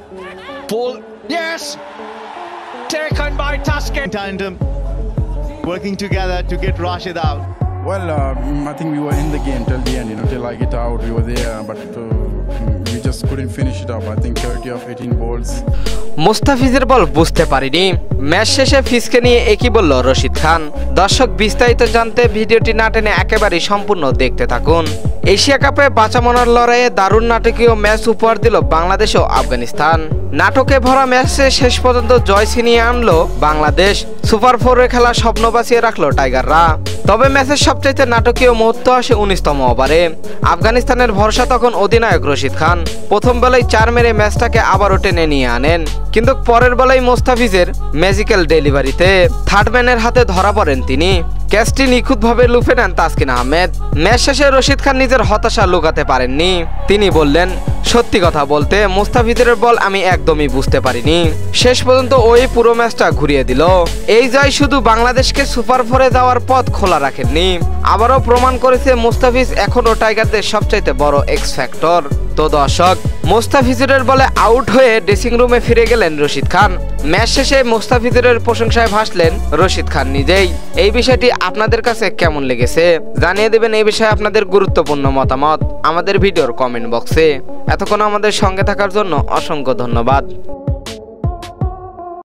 Full, yes! Taken by Taskent. Tandem working together to get Rashid out. Well, I think we were in the game till the end, till I get out, we were there, but we just couldn't finish it up. I think 30 of 18 balls. মুস্তাফিজের বল বুঝতে পারিনি। Match শেষে ফিজকে নিয়ে একই বলল রশিদ খান। দর্শক বিস্তারিত জানতে ভিডিওটি না টেনে একেবারেই সম্পূর্ণ দেখতে থাকুন। এশিয়া কাপে বাঁচা মরার লড়াইয়ে দারুণ নাটকীয় ম্যাচ উপহার দিল বাংলাদেশ ও আফগানিস্তান। নাটকে ভরা ম্যাচে শেষ পর্যন্ত জয় ছিনিয়ে আনলো বাংলাদেশ। সুপার ফোরে খেলা স্বপ্ন বাঁচিয়ে রাখলো টাইগাররা। তবে ম্যাচের সবচাইতে নাটকীয় মুহূর্ত আসে 19তম ওভারে। আফগানিস্তানের ভরসা তখন অধিনায়ক রশিদ খান। প্রথম বেলায় 4 মেরে ম্যাচটাকে আবারও টেনে নিয়ে আনেন, কিন্তু পরের বেলায় মুস্তাফিজের ম্যাজিক্যাল ডেলিভারিতে থার্ডম্যানের হাতে ধরা পড়েন তিনি। ক্যাচটি নিখুঁতভাবে লুফে নেন তাসকিন আহমেদ। ম্যাচ শেষে রশিদ খান নিজের হতাশা লুকাতে পারেননি। তিনি বললেন, সত্যি কথা বলতে মুস্তাফিজের বল আমি একদমই বুঝতে পারিনি। শেষ পর্যন্ত ওই পুরো ম্যাচটা ঘুরিয়ে দিল। এই জয় শুধু বাংলাদেশকে সুপার ফোরে যাওয়ার পথ খোলা রাখেননি, আবারও প্রমাণ করেছে মুস্তাফিজ এখনও টাইগারদের সবচাইতে বড় এক্স ফ্যাক্টর। তো দর্শক, মুস্তাফিজের বলে আউট হয়ে ড্রেসিং রুমে ফিরে গেলেন রশিদ খান। ম্যাচ শেষে মুস্তাফিজের প্রশংসায় ভাসলেন রশিদ খান নিজেই। এই বিষয়টি আপনাদের কাছে কেমন লেগেছে জানিয়ে দেবেন এই বিষয়ে আপনাদের গুরুত্বপূর্ণ মতামত আমাদের ভিডিওর কমেন্ট বক্সে। এতক্ষণ আমাদের সঙ্গে থাকার জন্য অসংখ্য ধন্যবাদ।